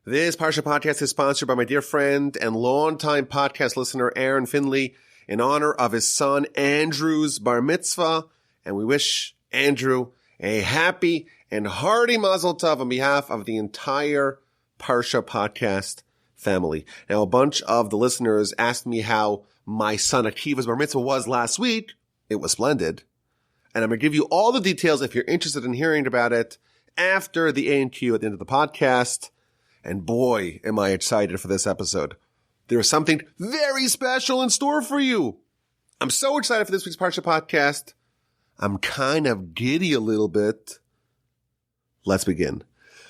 This Parsha Podcast is sponsored by my dear friend and longtime podcast listener, Aaron Finley, in honor of his son Andrew's bar mitzvah. And we wish Andrew a happy and hearty mazel tov on behalf of the entire Parsha Podcast family. Now, a bunch of the listeners asked me how my son Akiva's bar mitzvah was last week. It was splendid. And I'm going to give you all the details if you're interested in hearing about it after the A&Q at the end of the podcast. And boy, am I excited for this episode. There is something very special in store for you. I'm so excited for this week's Parsha Podcast. I'm kind of giddy a little bit. Let's begin.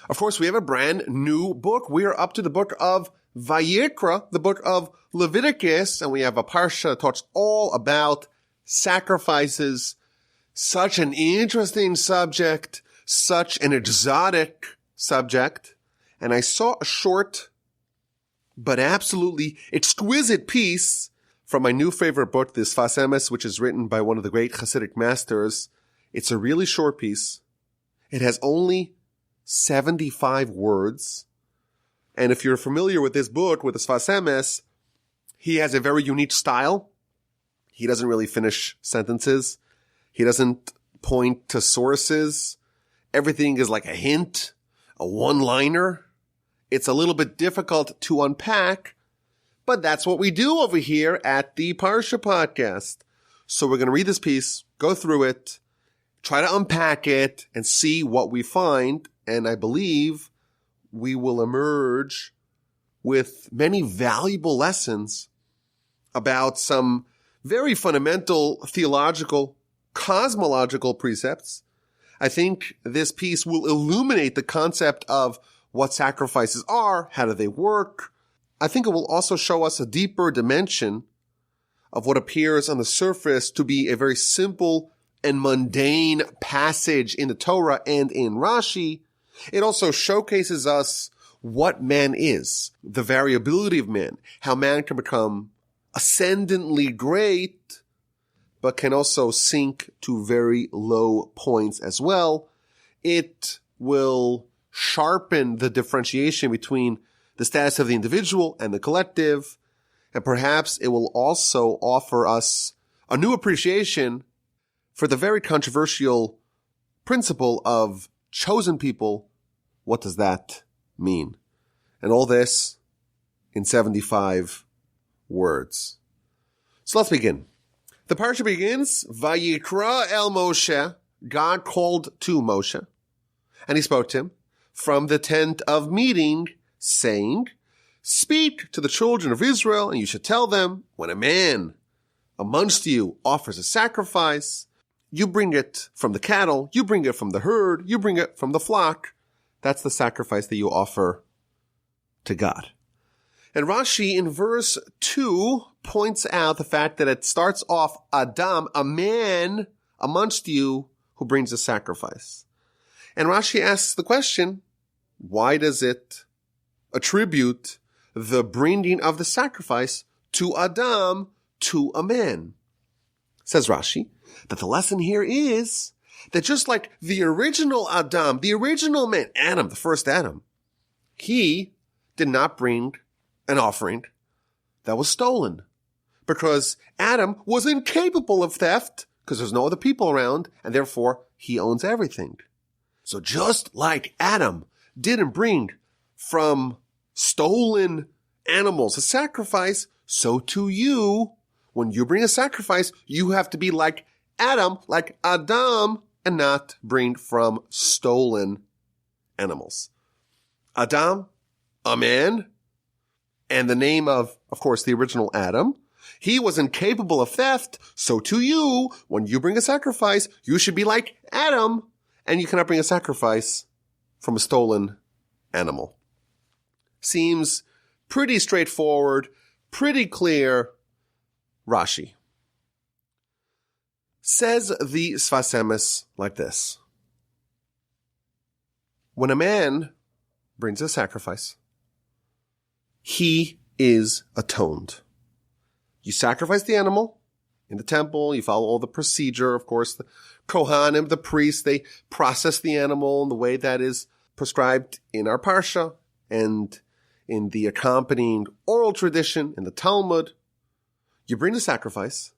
Of course, we have a brand new book. We are up to the book of Vayikra, the book of Leviticus, and we have a Parsha that talks all about sacrifices. Such an interesting subject, such an exotic subject. And I saw a short but absolutely exquisite piece from my new favorite book, the Sfas Emes, which is written by one of the great Hasidic masters. It's a really short piece. It has only 75 words. And if you're familiar with this book, with the Sfas Emes, he has a very unique style. He doesn't really finish sentences. He doesn't point to sources. Everything is like a hint, a one-liner. It's a little bit difficult to unpack, but that's what we do over here at the Parsha Podcast. So we're going to read this piece, go through it, try to unpack it, and see what we find. And I believe we will emerge with many valuable lessons about some very fundamental theological, cosmological precepts. I think this piece will illuminate the concept of what sacrifices are, how do they work. I think it will also show us a deeper dimension of what appears on the surface to be a very simple and mundane passage in the Torah and in Rashi. It also showcases us what man is, the variability of man, how man can become ascendantly great, but can also sink to very low points as well. It will sharpen the differentiation between the status of the individual and the collective, and perhaps it will also offer us a new appreciation for the very controversial principle of chosen people. What does that mean? And all this in 75 words. So let's begin. The Parsha begins, Vayikra el Moshe, God called to Moshe, and he spoke to him from the tent of meeting, saying, speak to the children of Israel, and you should tell them, when a man amongst you offers a sacrifice, you bring it from the cattle, you bring it from the herd, you bring it from the flock. That's the sacrifice that you offer to God. And Rashi in verse 2 points out the fact that it starts off Adam, a man amongst you who brings a sacrifice. And Rashi asks the question, why does it attribute the bringing of the sacrifice to Adam, to a man? Says Rashi that the lesson here is that just like the original Adam, the original man, Adam, the first Adam, he did not bring an offering that was stolen because Adam was incapable of theft because there's no other people around and therefore he owns everything. So just like Adam didn't bring from stolen animals a sacrifice, so to you, when you bring a sacrifice, you have to be like Adam, and not bring from stolen animals. Adam, a man, and the name of course, the original Adam. He was incapable of theft, so to you, when you bring a sacrifice, you should be like Adam, and you cannot bring a sacrifice from a stolen animal. Seems pretty straightforward, pretty clear. Rashi says the Sfas Emes like this. When a man brings a sacrifice, he is atoned. You sacrifice the animal in the temple, you follow all the procedure, of course, the Kohanim, the priests, they process the animal in the way that is prescribed in our Parsha, and in the accompanying oral tradition, in the Talmud, you bring the sacrifice,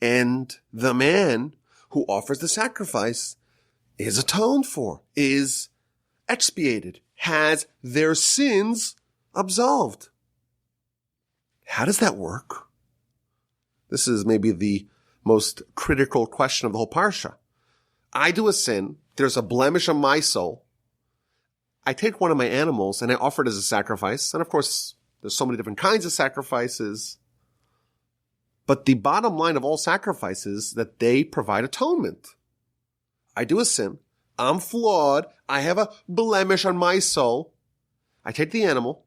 and the man who offers the sacrifice is atoned for, is expiated, has their sins absolved. How does that work? This is maybe the most critical question of the whole Parsha. I do a sin, there's a blemish on my soul. I take one of my animals and I offer it as a sacrifice. And of course, there's so many different kinds of sacrifices. But the bottom line of all sacrifices is that they provide atonement. I do a sin. I'm flawed. I have a blemish on my soul. I take the animal.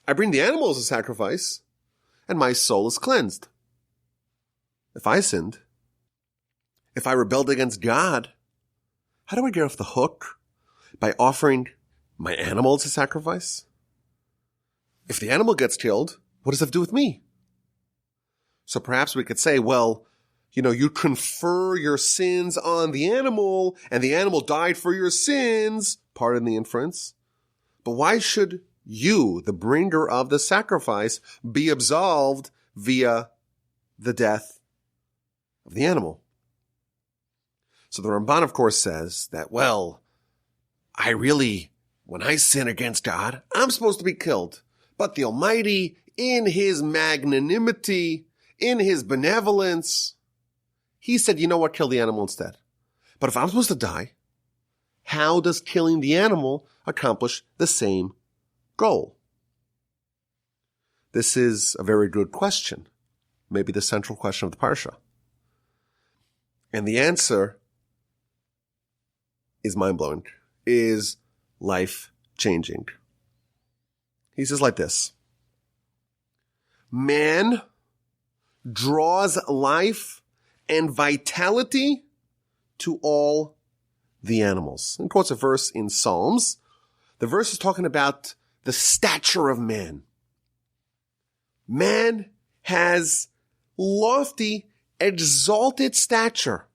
I bring the animal as a sacrifice. And my soul is cleansed. If I sinned, if I rebelled against God, how do I get off the hook? By offering my animal as a sacrifice? If the animal gets killed, what does that have to do with me? So perhaps we could say, well, you confer your sins on the animal, and the animal died for your sins, pardon the inference. But why should you, the bringer of the sacrifice, be absolved via the death of the animal? So the Ramban, of course, says that, well, when I sin against God, I'm supposed to be killed. But the Almighty, in His magnanimity, in His benevolence, He said, you know what, kill the animal instead. But if I'm supposed to die, how does killing the animal accomplish the same goal? This is a very good question, maybe the central question of the Parsha. And the answer is mind-blowing, is life-changing. He says like this: man draws life and vitality to all the animals. And quotes a verse in Psalms. The verse is talking about the stature of man. Man has lofty, exalted stature.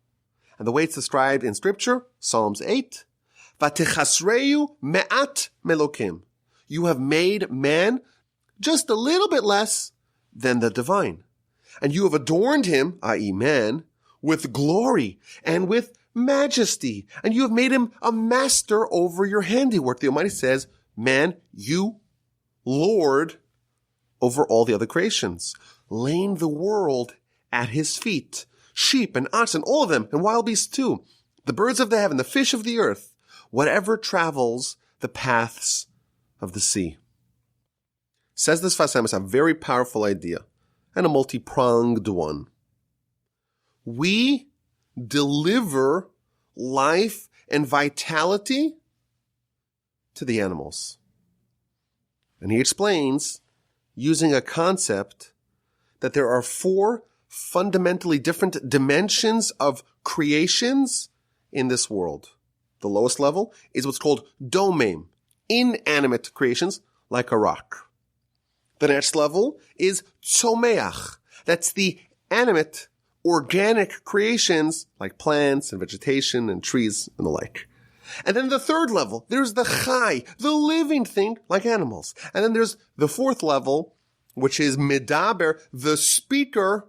And the way it's described in Scripture, Psalms 8, V'techasreyu me'at melokim. You have made man just a little bit less than the divine. And you have adorned him, i.e. man, with glory and with majesty. And you have made him a master over your handiwork. The Almighty says, man, you Lord over all the other creations, laying the world at his feet. Sheep and oxen, all of them, and wild beasts too. The birds of the heaven, the fish of the earth, whatever travels the paths of the sea. Says this Sfas Emes, a very powerful idea, and a multi-pronged one. We deliver life and vitality to the animals. And he explains, using a concept, that there are 4 fundamentally different dimensions of creations in this world. The lowest level is what's called domem, inanimate creations like a rock. The next level is tzomeach. That's the animate, organic creations like plants and vegetation and trees and the like. And then the third level, there's the chai, the living thing like animals. And then there's the 4th level, which is medaber, the speaker,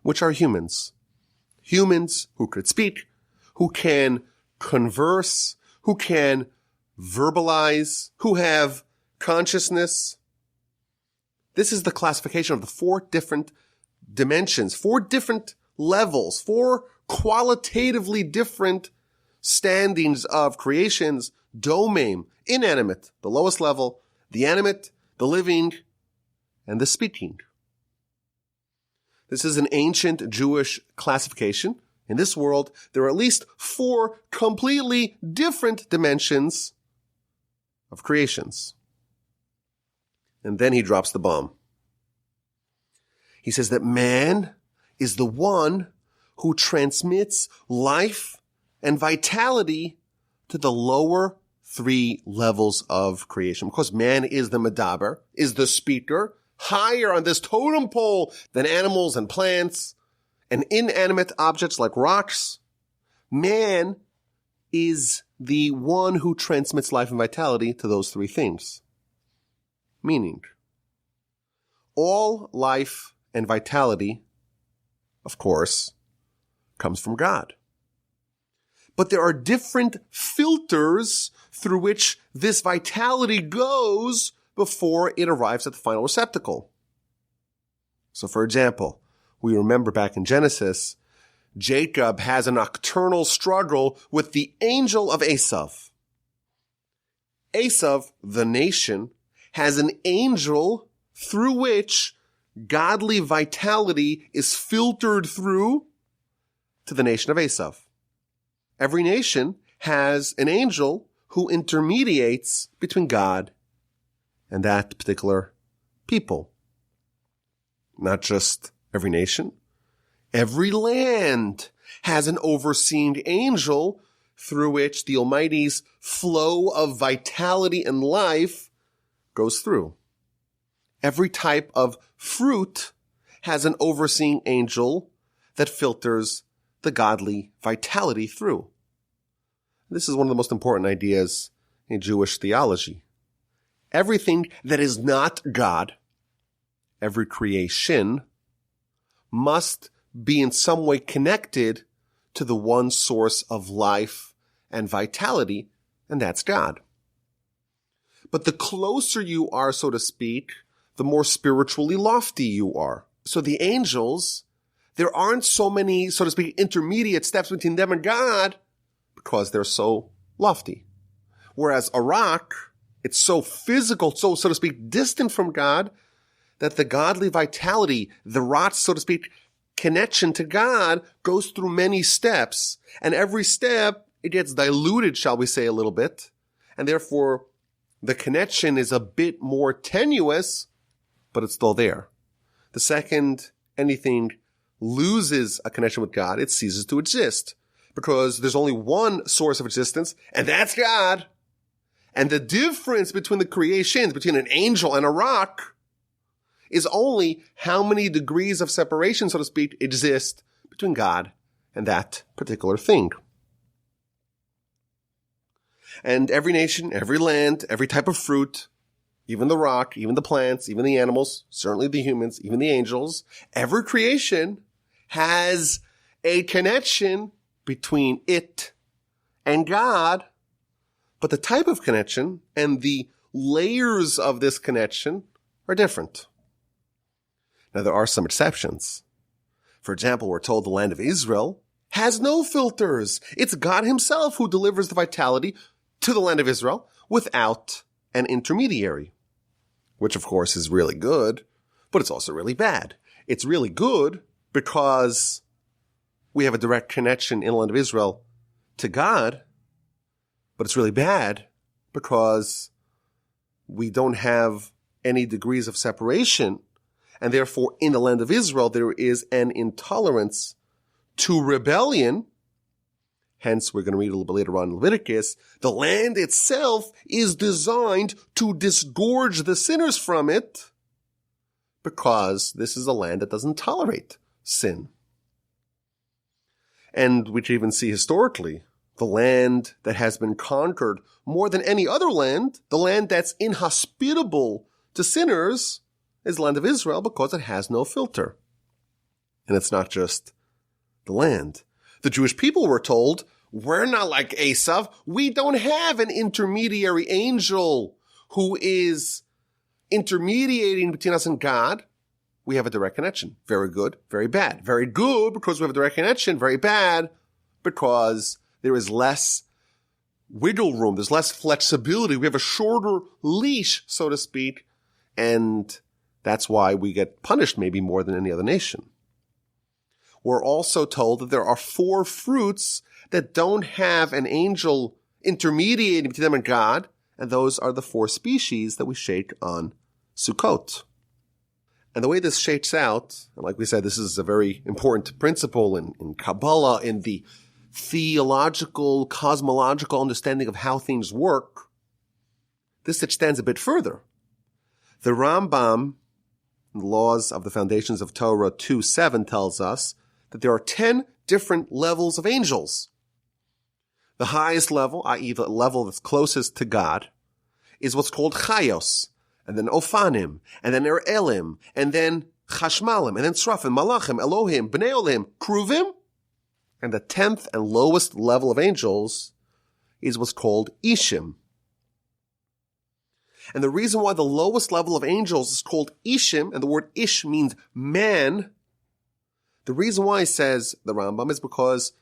which are humans. Humans who could speak, who can converse, who can verbalize, who have consciousness. This is the classification of the 4 different dimensions, 4 different levels, 4 qualitatively different standings of creations. Domem, inanimate, the lowest level, the animate, the living, and the speaking. This is an ancient Jewish classification. In this world, there are at least 4 completely different dimensions of creations. And then he drops the bomb. He says that man is the one who transmits life and vitality to the lower 3 levels of creation. Because man is the medaber, is the speaker, higher on this totem pole than animals and plants and inanimate objects like rocks. Man is the one who transmits life and vitality to those 3 things. Meaning, all life and vitality, of course, comes from God. But there are different filters through which this vitality goes before it arrives at the final receptacle. So, for example, we remember back in Genesis, Jacob has a nocturnal struggle with the angel of Esav. Esav, the nation, has an angel through which godly vitality is filtered through to the nation of Esav. Every nation has an angel who intermediates between God and that particular people. Not just every nation. Every land has an overseeing angel through which the Almighty's flow of vitality and life goes through. Every type of fruit has an overseeing angel that filters the godly vitality through. This is one of the most important ideas in Jewish theology. Everything that is not God, every creation, must be in some way connected to the one source of life and vitality, and that's God. But the closer you are, so to speak, the more spiritually lofty you are. So the angels, there aren't so many, so to speak, intermediate steps between them and God because they're so lofty. Whereas a rock, it's so physical, so to speak, distant from God, that the godly vitality, the rock's, so to speak, connection to God goes through many steps. And every step, it gets diluted, shall we say, a little bit. And therefore, the connection is a bit more tenuous, but it's still there. The second anything loses a connection with God, it ceases to exist. Because there's only one source of existence, and that's God. And the difference between the creations, between an angel and a rock, is only how many degrees of separation, so to speak, exist between God and that particular thing. And every nation, every land, every type of fruit, even the rock, even the plants, even the animals, certainly the humans, even the angels, every creation has a connection between it and God, but the type of connection and the layers of this connection are different. Now, there are some exceptions. For example, we're told the land of Israel has no filters. It's God himself who delivers the vitality to the land of Israel without an intermediary, which of course is really good, but it's also really bad. It's really good because we have a direct connection in the land of Israel to God, but it's really bad because we don't have any degrees of separation, and therefore in the land of Israel there is an intolerance to rebellion. Hence, we're going to read a little bit later on in Leviticus, the land itself is designed to disgorge the sinners from it because this is a land that doesn't tolerate sin. And we can even see historically, the land that has been conquered more than any other land, the land that's inhospitable to sinners, is the land of Israel because it has no filter. And it's not just the land. The Jewish people were told, we're not like Esav. We don't have an intermediary angel who is intermediating between us and God. We have a direct connection. Very good, very bad. Very good because we have a direct connection. Very bad because there is less wiggle room. There's less flexibility. We have a shorter leash, so to speak. And that's why we get punished maybe more than any other nation. We're also told that there are 4 fruits that don't have an angel intermediating between them and God, and those are the 4 species that we shake on Sukkot. And the way this shakes out, and like we said, this is a very important principle in Kabbalah, in the theological, cosmological understanding of how things work, this extends a bit further. The Rambam, in the Laws of the Foundations of Torah 2:7, tells us that there are 10 different levels of angels. The highest level, i.e. the level that's closest to God, is what's called Chayos. and then Ophanim, and then Elim, and then Chashmalim, and then Srafim, Malachim, Elohim, Bnei Olim, Kruvim. And the 10th and lowest level of angels is what's called Ishim. And the reason why the lowest level of angels is called Ishim, and the word Ish means man, the reason why, says the Rambam, is because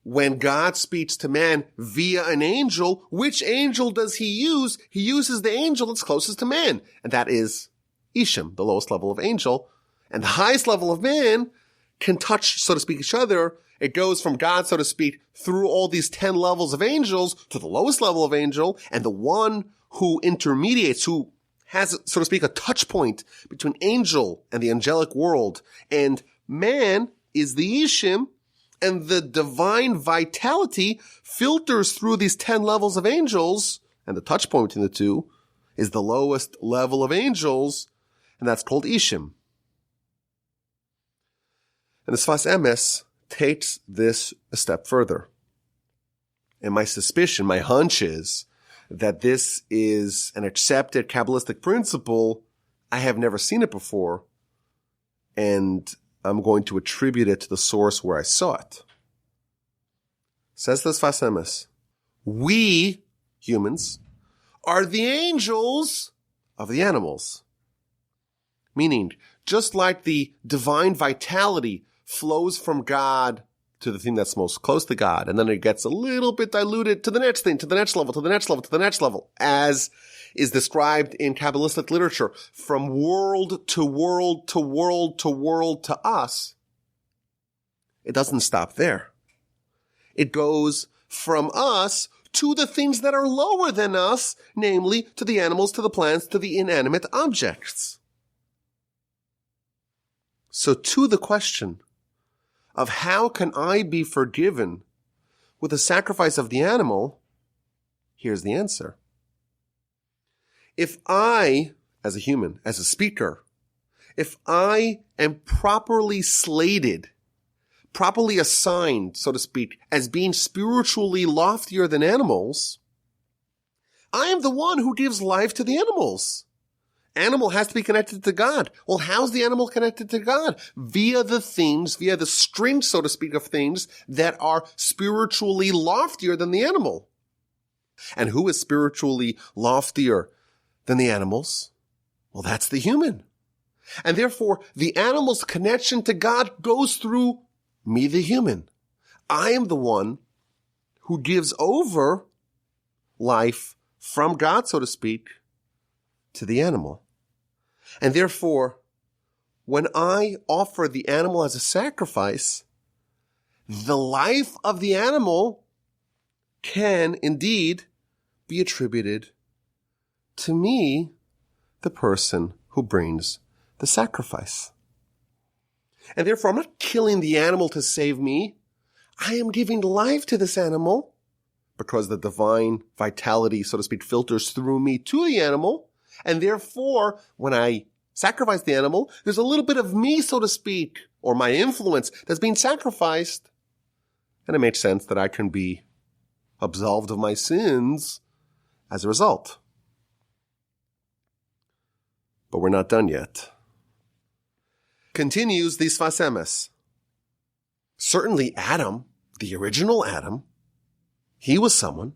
when God speaks to man via an angel, which angel does he use? He uses the angel that's closest to man, and that is Ishim, the lowest level of angel. And the highest level of man can touch, so to speak, each other. It goes from God, so to speak, through all these 10 levels of angels to the lowest level of angel, and the one who intermediates, who has, so to speak, a touch point between angel and the angelic world and man, is the Ishim, and the divine vitality filters through these 10 levels of angels, and the touch point between the two is the lowest level of angels, and that's called Ishim. And the Sfas Emes takes this a step further. And my suspicion, my hunch is that this is an accepted Kabbalistic principle. I have never seen it before, and I'm going to attribute it to the source where I saw it. Says the Sfas Emes, we, humans, are the angels of the animals. Meaning, just like the divine vitality flows from God to the thing that's most close to God, and then it gets a little bit diluted to the next thing, to the next level, to the next level, to the next level, as is described in Kabbalistic literature, from world to world to world to world to us. It doesn't stop there. It goes from us to the things that are lower than us, namely to the animals, to the plants, to the inanimate objects. So to the question of how can I be forgiven with the sacrifice of the animal, here's the answer. If I, as a human, as a speaker, if I am properly slated, properly assigned, so to speak, as being spiritually loftier than animals, I am the one who gives life to the animals. Animal has to be connected to God. Well, how's the animal connected to God? Via the things, via the string, so to speak, of things that are spiritually loftier than the animal. And who is spiritually loftier than the animals? Well, that's the human. And therefore, the animal's connection to God goes through me, the human. I am the one who gives over life from God, so to speak, to the animal. And therefore, when I offer the animal as a sacrifice, the life of the animal can indeed be attributed to me, the person who brings the sacrifice. And therefore, I'm not killing the animal to save me. I am giving life to this animal because the divine vitality, so to speak, filters through me to the animal. And therefore, when I sacrifice the animal, there's a little bit of me, so to speak, or my influence that's being sacrificed. And it makes sense that I can be absolved of my sins as a result. But we're not done yet. Continues the Sfas Emes. Certainly Adam, the original Adam, he was someone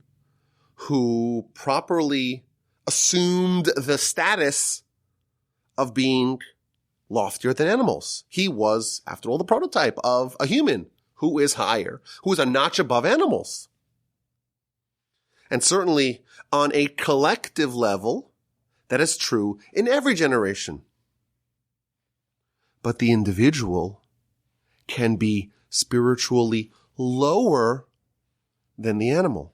who properly assumed the status of being loftier than animals. He was, after all, the prototype of a human who is higher, who is a notch above animals. And certainly on a collective level, that is true in every generation. But the individual can be spiritually lower than the animal.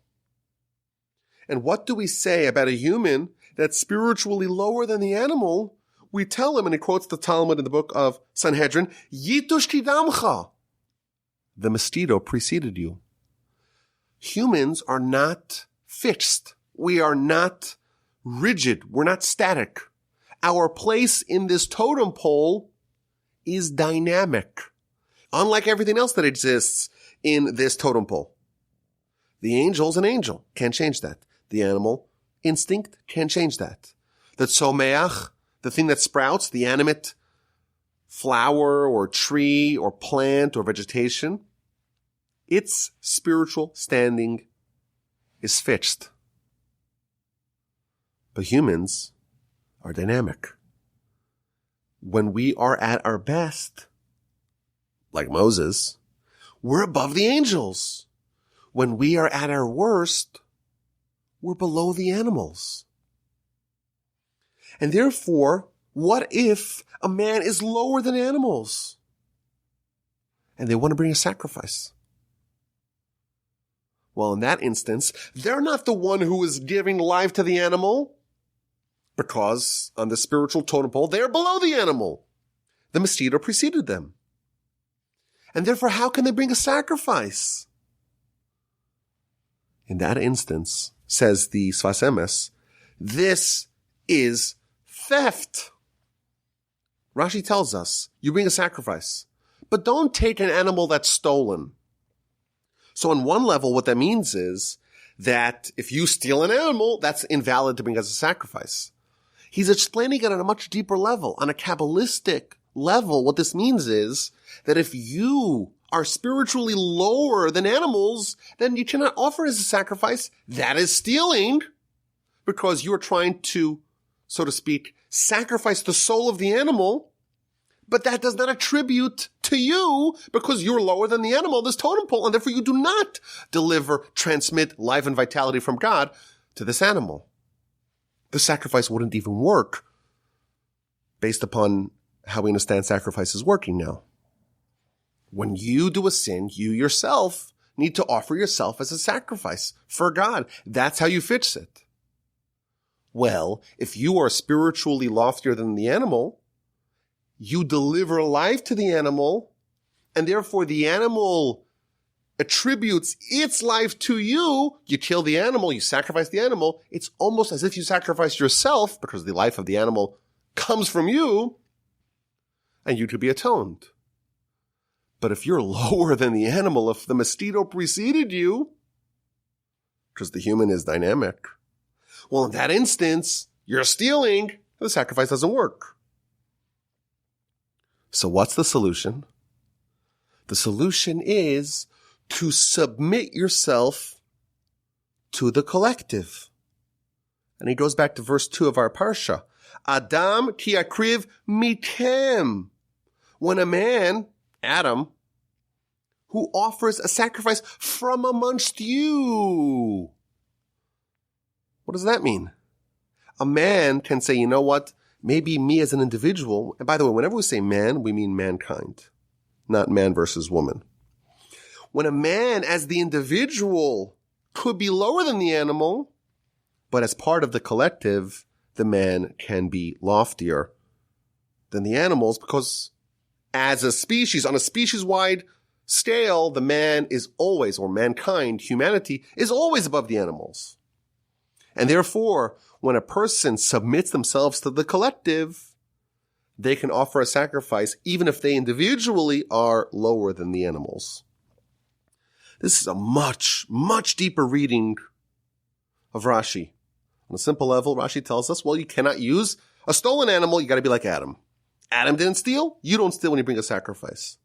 And what do we say about a human that's spiritually lower than the animal? We tell him, and he quotes the Talmud in the book of Sanhedrin, Yitush tidamcha. The mosquito preceded you. Humans are not fixed. We are not rigid. We're not static. Our place in this totem pole is dynamic, unlike everything else that exists in this totem pole. The angel's an angel. Can't change that. The animal instinct can't change that. the tzomeach, the thing that sprouts, the animate flower or tree or plant or vegetation, its spiritual standing is fixed. But humans are dynamic. When we are at our best, like Moses, we're above the angels. When we are at our worst, we're below the animals. And therefore, what if a man is lower than animals and they want to bring a sacrifice? Well, in that instance, they're not the one who is giving life to the animal, because on the spiritual totem pole, they're below the animal. The mosquito preceded them. And therefore, how can they bring a sacrifice? In that instance, says the Sfas Emes, this is theft. Rashi tells us, you bring a sacrifice, but don't take an animal that's stolen. So on one level, what that means is that if you steal an animal, that's invalid to bring as a sacrifice. He's explaining it on a much deeper level, on a Kabbalistic level. What this means is that if you are spiritually lower than animals, then you cannot offer as a sacrifice. That is stealing, because you are trying to, so to speak, sacrifice the soul of the animal, but that does not attribute to you because you're lower than the animal, this totem pole, and therefore you do not transmit life and vitality from God to this animal. The sacrifice wouldn't even work based upon how we understand sacrifice is working now. When you do a sin, you yourself need to offer yourself as a sacrifice for God. That's how you fix it. Well, if you are spiritually loftier than the animal, you deliver life to the animal, and therefore the animal attributes its life to you. You kill the animal, you sacrifice the animal. It's almost as if you sacrifice yourself, because the life of the animal comes from you, and you could be atoned. But if you're lower than the animal, if the mosquito preceded you, because the human is dynamic, well, in that instance, you're stealing. The sacrifice doesn't work. So what's the solution? The solution is to submit yourself to the collective. And he goes back to verse 2 of our Parsha. Adam ki akriv mikem. When a man, Adam, who offers a sacrifice from amongst you. What does that mean? A man can say, you know what? Maybe me as an individual, and by the way, whenever we say man, we mean mankind, not man versus woman. When a man as the individual could be lower than the animal, but as part of the collective, the man can be loftier than the animals, because as a species, on a species-wide scale, the man is always, or mankind, humanity, is always above the animals. And therefore, when a person submits themselves to the collective, they can offer a sacrifice even if they individually are lower than the animals. This is a much, much deeper reading of Rashi. On a simple level, Rashi tells us, well, you cannot use a stolen animal. You got to be like Adam. Adam didn't steal. You don't steal when you bring a sacrifice.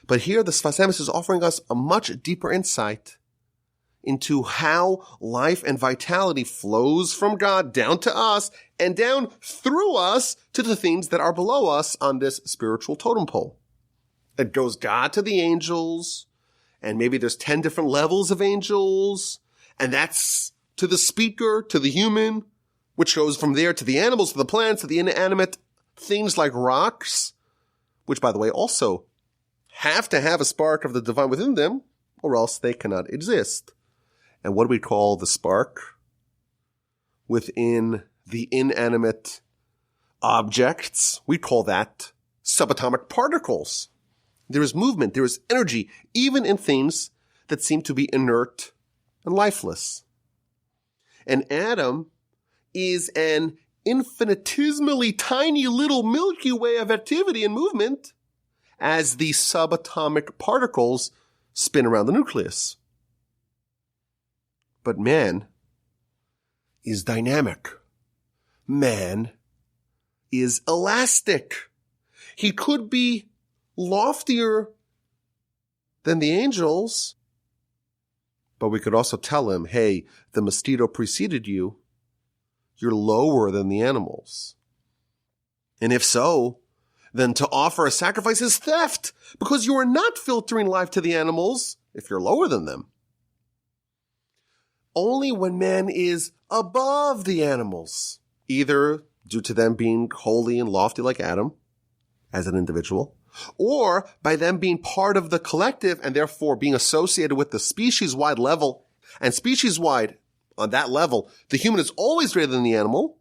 But here the Sfas Emes is offering us a much deeper insight into how life and vitality flows from God down to us and down through us to the things that are below us on this spiritual totem pole. It goes God to the angels, and maybe there's 10 different levels of angels, and that's to the speaker, to the human, which goes from there to the animals, to the plants, to the inanimate things like rocks, which, by the way, also have to have a spark of the divine within them, or else they cannot exist. And what do we call the spark within the inanimate objects? We call that subatomic particles. There is movement, there is energy, even in things that seem to be inert and lifeless. And Adam is an infinitesimally tiny little Milky Way of activity and movement as the subatomic particles spin around the nucleus. But man is dynamic. man is elastic. He could be loftier than the angels, but we could also tell him, hey, the mosquito preceded you. You're lower than the animals. And if so, then to offer a sacrifice is theft, because you are not filtering life to the animals if you're lower than them. Only when man is above the animals, either due to them being holy and lofty like Adam as an individual, or by them being part of the collective and therefore being associated with the species-wide level. And species-wide, on that level, the human is always greater than the animal.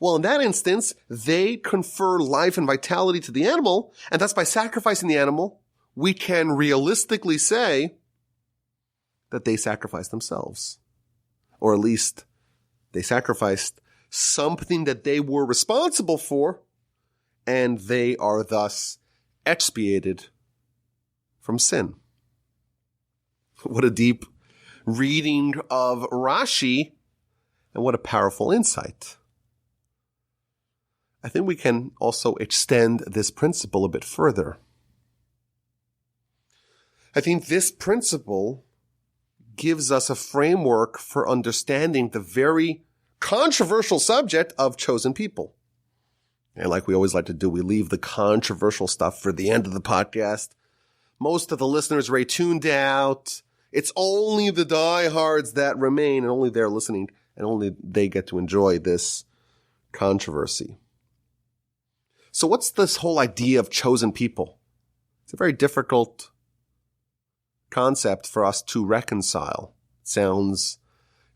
Well, in that instance, they confer life and vitality to the animal, and thus by sacrificing the animal, we can realistically say that they sacrificed themselves. Or at least they sacrificed something that they were responsible for, and they are thus expiated from sin. What a deep reading of Rashi, and what a powerful insight. I think we can also extend this principle a bit further. I think this principle gives us a framework for understanding the very controversial subject of chosen people. And like we always like to do, we leave the controversial stuff for the end of the podcast. Most of the listeners are tuned out. It's only the diehards that remain, and only they're listening, and only they get to enjoy this controversy. So what's this whole idea of chosen people? It's a very difficult concept for us to reconcile. It sounds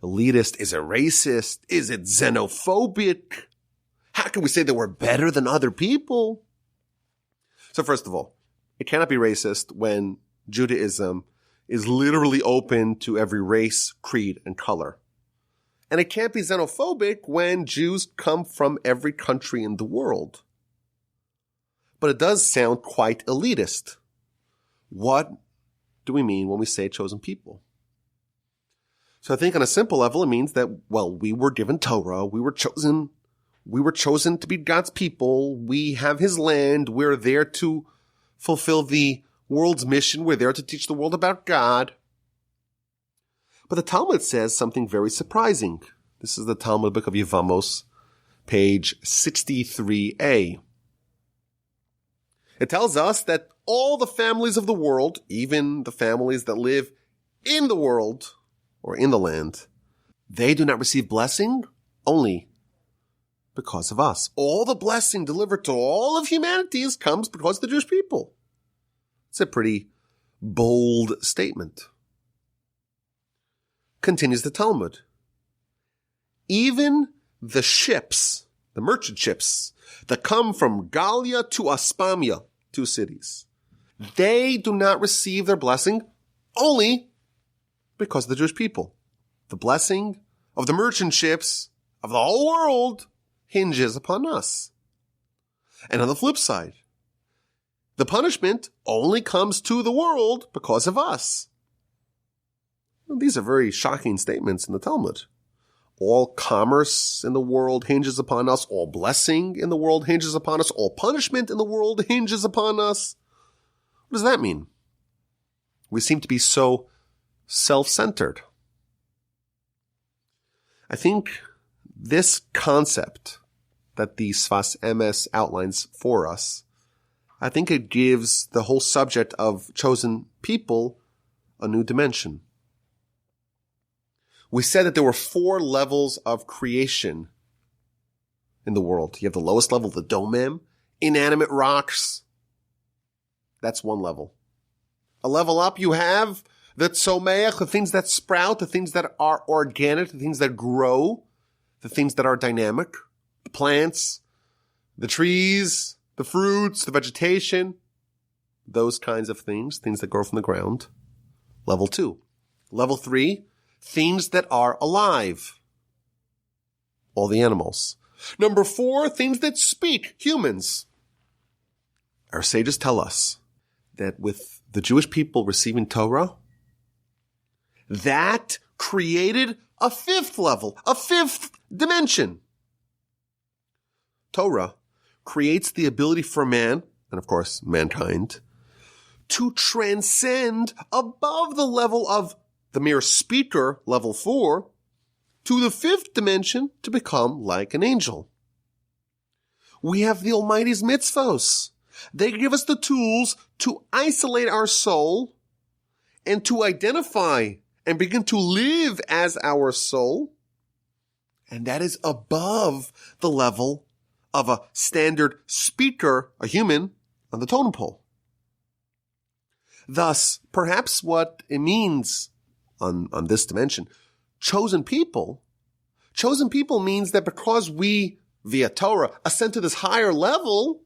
elitist. Is it racist? Is it xenophobic? How can we say that we're better than other people? So first of all, it cannot be racist when Judaism is literally open to every race, creed, and color. And it can't be xenophobic when Jews come from every country in the world. But it does sound quite elitist. What do we mean when we say chosen people? So I think on a simple level, it means that, well, we were given Torah, we were chosen to be God's people, we have his land, we're there to fulfill the world's mission, we're there to teach the world about God. But the Talmud says something very surprising. This is the Talmud book of Yevamos, page 63a. It tells us that all the families of the world, even the families that live in the world or in the land, they do not receive blessing only because of us. All the blessing delivered to all of humanity comes because of the Jewish people. It's a pretty bold statement. Continues the Talmud. Even the ships, the merchant ships, that come from Galia to Aspamia, 2 cities, they do not receive their blessing only because of the Jewish people. The blessing of the merchant ships of the whole world hinges upon us. And on the flip side, the punishment only comes to the world because of us. Well, these are very shocking statements in the Talmud. All commerce in the world hinges upon us. All blessing in the world hinges upon us. All punishment in the world hinges upon us. What does that mean? We seem to be so self-centered. I think this concept that the Sfas Emes outlines for us, I think it gives the whole subject of chosen people a new dimension. We said that there were 4 levels of creation in the world. You have the lowest level, the domem, inanimate rocks. That's one level. A level up, you have the tzomeach, the things that sprout, the things that are organic, the things that grow, the things that are dynamic, the plants, the trees, the fruits, the vegetation, those kinds of things that grow from the ground. Level 2. Level 3, things that are alive. All the animals. Number 4, things that speak, humans. Our sages tell us that with the Jewish people receiving Torah, that created a 5th level, a 5th dimension. Torah creates the ability for man, and of course mankind, to transcend above the level of the mere speaker, level 4, to the 5th dimension to become like an angel. We have the Almighty's mitzvos. They give us the tools to isolate our soul and to identify and begin to live as our soul. And that is above the level of a standard speaker, a human, on the totem pole. Thus, perhaps what it means on this dimension, chosen people means that because we, via Torah, ascend to this higher level,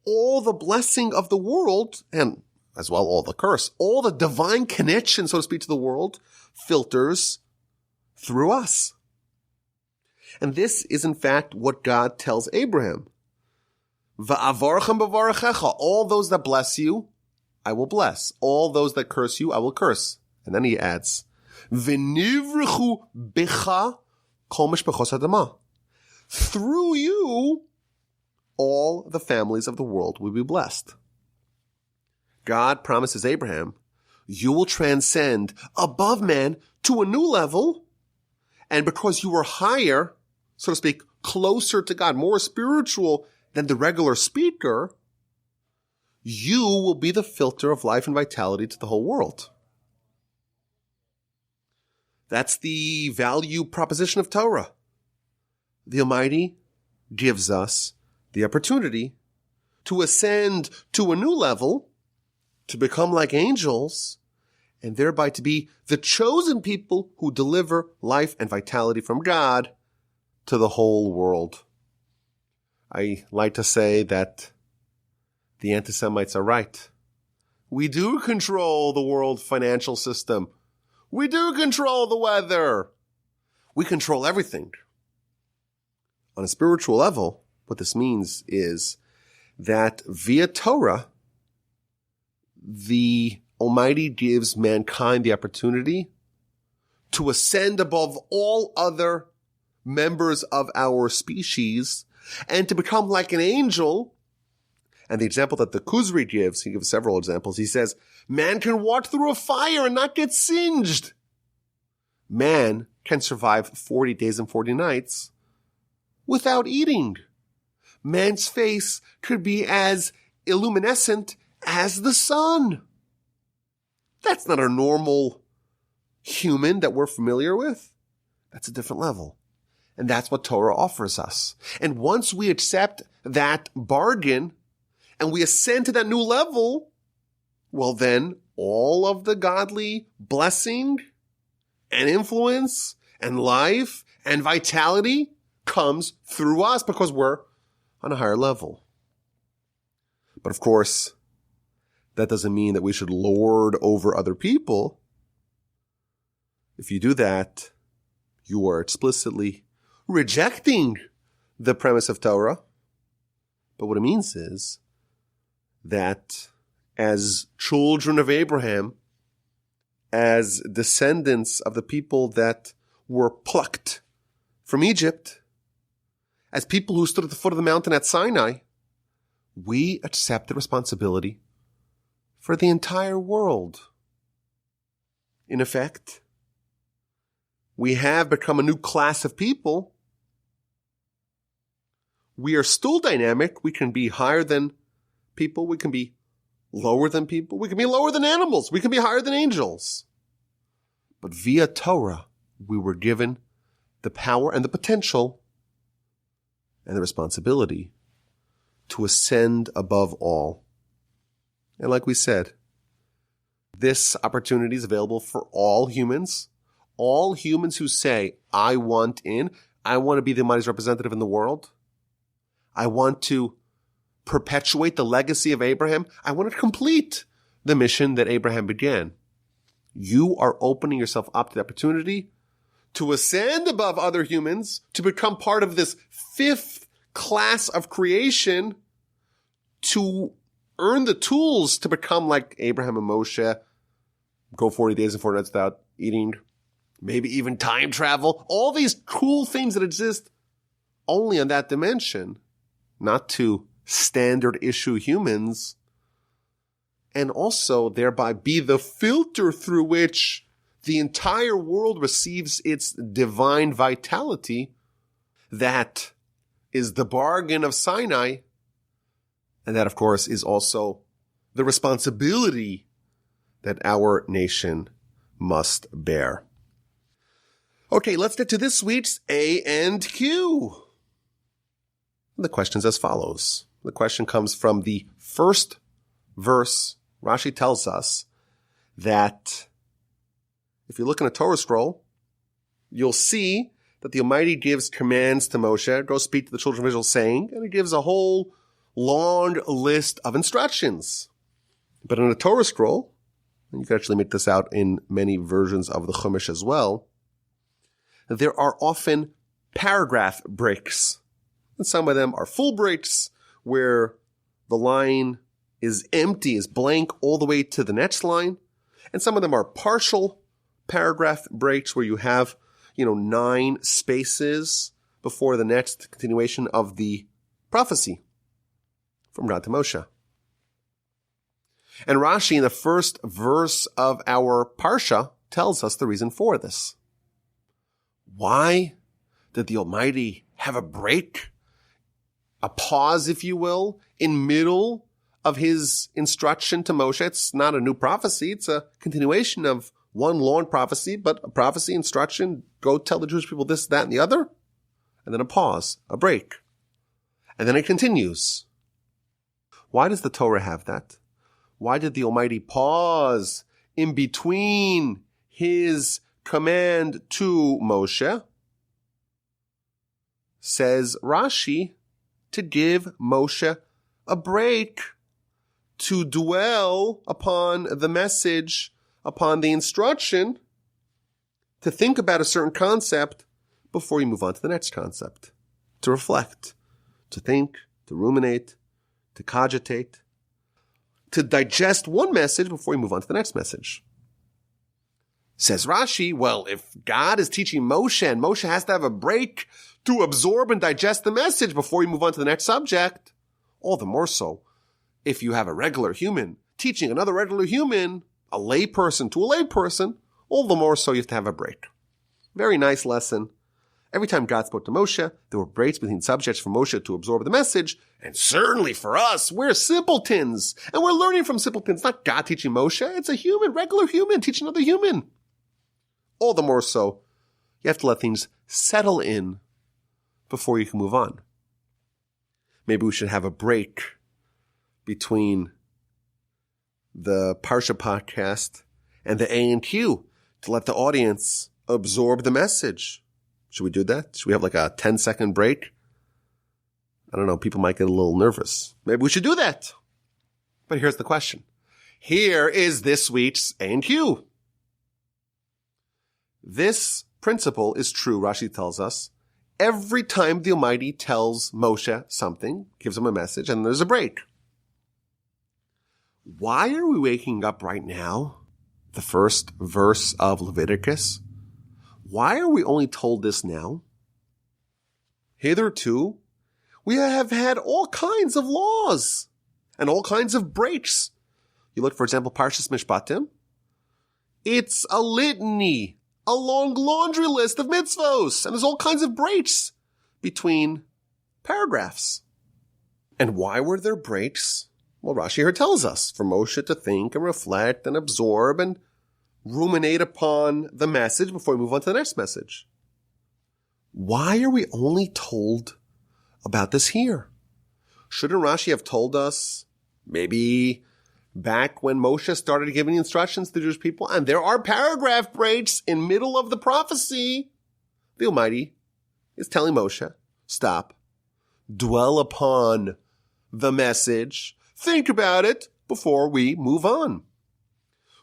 all the blessing of the world, and as well all the curse, all the divine connection, so to speak, to the world, filters through us. And this is in fact what God tells Abraham. Va'avarchem b'varachecha, all those that bless you, I will bless. All those that curse you, I will curse. And then he adds, V'nivrechu bicha kol mishpachos hadamah. Through you, all the families of the world will be blessed. God promises Abraham, you will transcend above man to a new level, and because you are higher, so to speak, closer to God, more spiritual than the regular speaker, you will be the filter of life and vitality to the whole world. That's the value proposition of Torah. The Almighty gives us the opportunity to ascend to a new level, to become like angels, and thereby to be the chosen people who deliver life and vitality from God to the whole world. I like to say that the anti-Semites are right. We do control the world financial system. We do control the weather. We control everything. On a spiritual level, what this means is that via Torah, the Almighty gives mankind the opportunity to ascend above all other members of our species and to become like an angel. And the example that the Kuzri gives, he gives several examples. He says, man can walk through a fire and not get singed. Man can survive 40 days and 40 nights without eating. Man's face could be as illuminescent as the sun. That's not a normal human that we're familiar with. That's a different level. And that's what Torah offers us. And once we accept that bargain and we ascend to that new level, well then all of the godly blessing and influence and life and vitality comes through us because we're on a higher level. But of course, that doesn't mean that we should lord over other people. If you do that, you are explicitly rejecting the premise of Torah. But what it means is that as children of Abraham, as descendants of the people that were plucked from Egypt, as people who stood at the foot of the mountain at Sinai, we accept the responsibility for the entire world. In effect, we have become a new class of people. We are still dynamic. We can be higher than people. We can be lower than people. We can be lower than animals. We can be higher than angels. But via Torah, we were given the power and the potential and the responsibility to ascend above all. And like we said, this opportunity is available for all humans who say, I want in, I want to be the Almighty's representative in the world. I want to perpetuate the legacy of Abraham. I want to complete the mission that Abraham began. You are opening yourself up to the opportunity to ascend above other humans, to become part of this fifth class of creation, to earn the tools to become like Abraham and Moshe, go 40 days and 40 nights without eating, maybe even time travel, all these cool things that exist only on that dimension, not to standard issue humans, and also thereby be the filter through which the entire world receives its divine vitality. That is the bargain of Sinai. And that, of course, is also the responsibility that our nation must bear. Okay, let's get to this week's A and Q. The question's as follows. The question comes from the first verse. Rashi tells us that if you look in a Torah scroll, you'll see that the Almighty gives commands to Moshe, go speak to the children of Israel, saying, and he gives a whole long list of instructions. But in a Torah scroll, and you can actually make this out in many versions of the Chumash as well, there are often paragraph breaks. And some of them are full breaks where the line is empty, is blank all the way to the next line. And some of them are partial paragraph breaks where you have, 9 spaces before the next continuation of the prophecy from God to Moshe. And Rashi in the first verse of our Parsha tells us the reason for this. Why did the Almighty have a break, a pause, if you will, in middle of his instruction to Moshe? It's not a new prophecy. It's a continuation of one long prophecy, but a prophecy instruction, go tell the Jewish people this, that, and the other. And then a pause, a break. And then it continues. Why does the Torah have that? Why did the Almighty pause in between his command to Moshe? Says Rashi, to give Moshe a break, to dwell upon the message, upon the instruction, to think about a certain concept before you move on to the next concept, to reflect, to think, to ruminate, to cogitate, to digest one message before you move on to the next message. Says Rashi, well, if God is teaching Moshe and Moshe has to have a break to absorb and digest the message before you move on to the next subject, all the more so if you have a regular human teaching another regular human, a lay person to a lay person, all the more so you have to have a break. Very nice lesson. Every time God spoke to Moshe, there were breaks between subjects for Moshe to absorb the message. And certainly for us, we're simpletons. And we're learning from simpletons, not God teaching Moshe. It's a human, regular human, teaching another human. All the more so, you have to let things settle in before you can move on. Maybe we should have a break between the Parsha Podcast and the A and Q to let the audience absorb the message. Should we do that? Should we have like a 10-second break? I don't know. People might get a little nervous. Maybe we should do that. But here's the question. Here is this week's A and Q. This principle is true, Rashi tells us, every time the Almighty tells Moshe something, gives him a message, and there's a break. Why are we waking up right now? The first verse of Leviticus. Why are we only told this now? Hitherto, we have had all kinds of laws and all kinds of breaks. You look, for example, Parshas Mishpatim. It's a litany, a long laundry list of mitzvos, and there's all kinds of breaks between paragraphs. And why were there breaks? Well, Rashi here tells us, for Moshe to think and reflect and absorb and ruminate upon the message before we move on to the next message. Why are we only told about this here? Shouldn't Rashi have told us maybe back when Moshe started giving instructions to the Jewish people, and there are paragraph breaks in middle of the prophecy, the Almighty is telling Moshe, stop, dwell upon the message, think about it before we move on.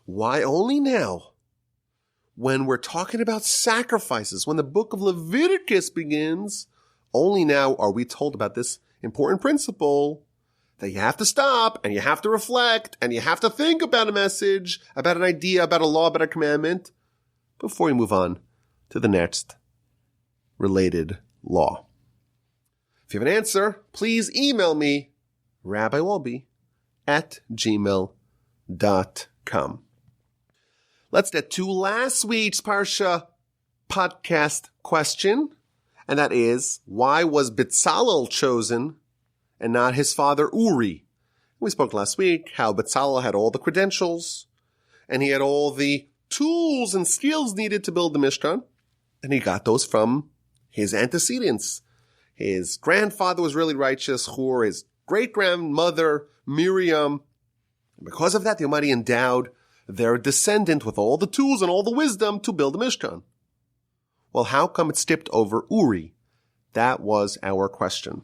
Why only now, when we're talking about sacrifices, when the book of Leviticus begins, only now are we told about this important principle that you have to stop and you have to reflect and you have to think about a message, about an idea, about a law, about a commandment before you move on to the next related law. If you have an answer, please email me, rabbiwolbe@gmail.com. Let's get to last week's Parsha Podcast question, and that is, why was Bezalel chosen and not his father Uri? We spoke last week how Bezalel had all the credentials, and he had all the tools and skills needed to build the Mishkan, and he got those from his antecedents. His grandfather was really righteous, Hur, his great-grandmother, Miriam. Because of that, the Almighty endowed their descendant with all the tools and all the wisdom to build the Mishkan. Well, how come it skipped over Uri? That was our question.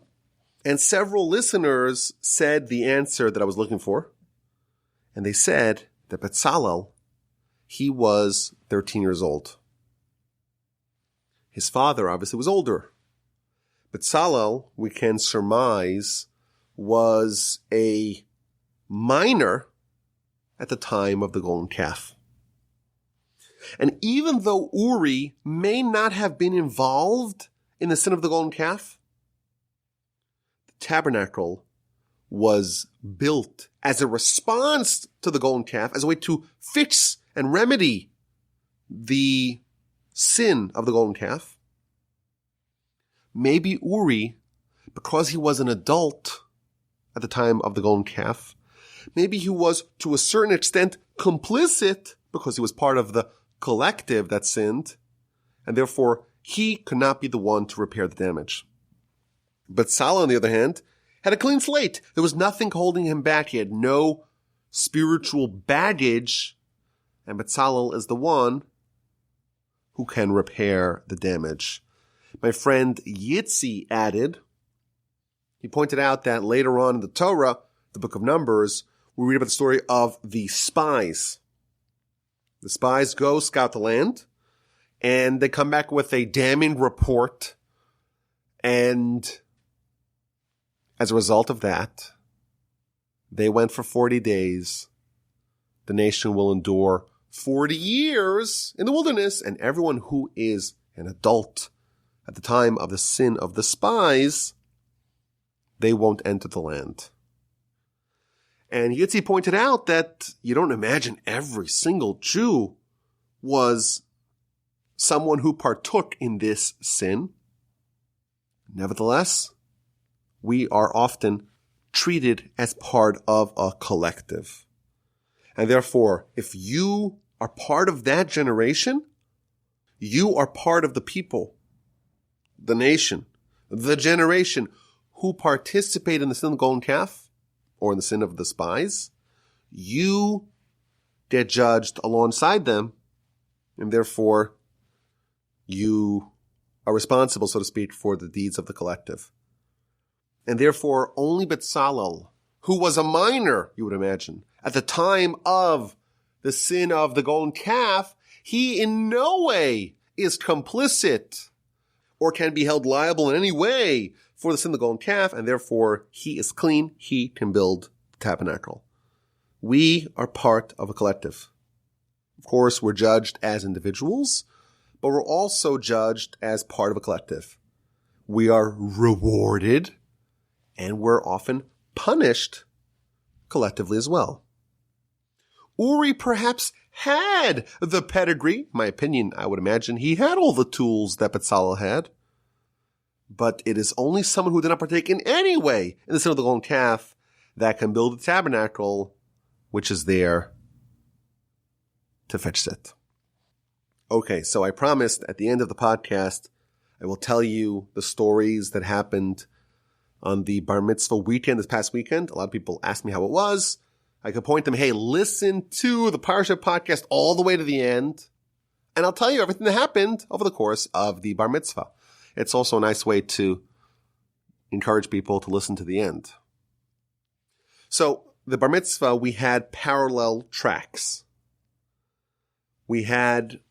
And several listeners said the answer that I was looking for. And they said that Bezalel, he was 13 years old. His father obviously was older. Bezalel, we can surmise, was a minor at the time of the golden calf. And even though Uri may not have been involved in the sin of the golden calf, the tabernacle was built as a response to the golden calf, as a way to fix and remedy the sin of the golden calf. Maybe Uri, because he was an adult at the time of the golden calf, maybe he was to a certain extent complicit because he was part of the collective that sinned, and therefore he could not be the one to repair the damage. But Bezalel, on the other hand, had a clean slate. There was nothing holding him back. He had no spiritual baggage, and Bezalel is the one who can repair the damage. My friend Yitzi added, he pointed out that later on in the Torah, the book of Numbers, we read about the story of the spies. The spies go scout the land, and they come back with a damning report, and as a result of that, they went for 40 days. The nation will endure 40 years in the wilderness, and everyone who is an adult at the time of the sin of the spies, they won't enter the land. And Yitzi pointed out that you don't imagine every single Jew was someone who partook in this sin. Nevertheless, we are often treated as part of a collective. And therefore, if you are part of that generation, you are part of the people, the nation, the generation who participate in the sin of the golden calf or in the sin of the spies. You get judged alongside them, and therefore you are responsible, so to speak, for the deeds of the collective. And therefore only Bezalel, who was a minor, you would imagine, at the time of the sin of the golden calf, he in no way is complicit or can be held liable in any way for the sin of the golden calf, and therefore he is clean, he can build the tabernacle. We are part of a collective. Of course, we're judged as individuals, but we're also judged as part of a collective. We are rewarded, and we're often punished collectively as well. Uri perhaps had the pedigree. In my opinion, I would imagine he had all the tools that Bezalel had. But it is only someone who did not partake in any way in the sin of the golden calf that can build the tabernacle, which is there to fetch it. Okay, so I promised at the end of the podcast, I will tell you the stories that happened on the bar mitzvah weekend this past weekend. A lot of people asked me how it was. I could point them, hey, listen to the Parsha podcast all the way to the end, and I'll tell you everything that happened over the course of the bar mitzvah. It's also a nice way to encourage people to listen to the end. So the bar mitzvah, we had parallel tracks. We had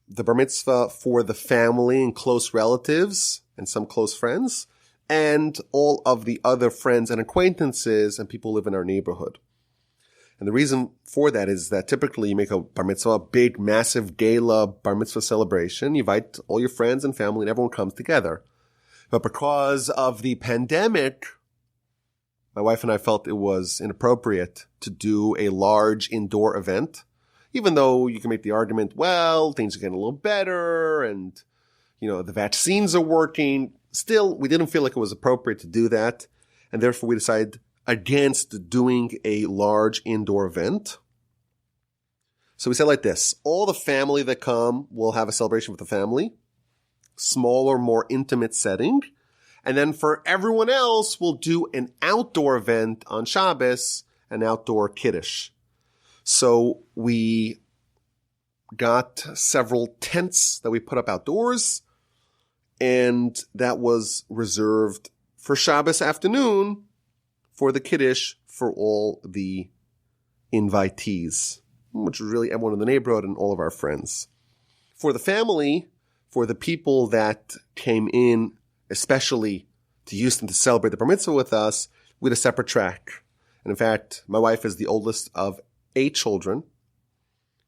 the bar mitzvah for the family and close relatives and some close friends, and all of the other friends and acquaintances and people who live in our neighborhood. And the reason for that is that typically you make a bar mitzvah, a big, massive gala bar mitzvah celebration. You invite all your friends and family and everyone comes together. But because of the pandemic, my wife and I felt it was inappropriate to do a large indoor event, even though you can make the argument, well, things are getting a little better and, the vaccines are working. Still, we didn't feel like it was appropriate to do that. And therefore we decided against doing a large indoor event. So we said like this, all the family that come will have a celebration with the family, smaller, more intimate setting. And then for everyone else, we'll do an outdoor event on Shabbos, an outdoor kiddush. So we got several tents that we put up outdoors, and that was reserved for Shabbos afternoon for the kiddush for all the invitees, which was really everyone in the neighborhood and all of our friends. For the family, for the people that came in, especially to Houston to celebrate the bar mitzvah with us, we had a separate track. And in fact, my wife is the oldest of 8 children,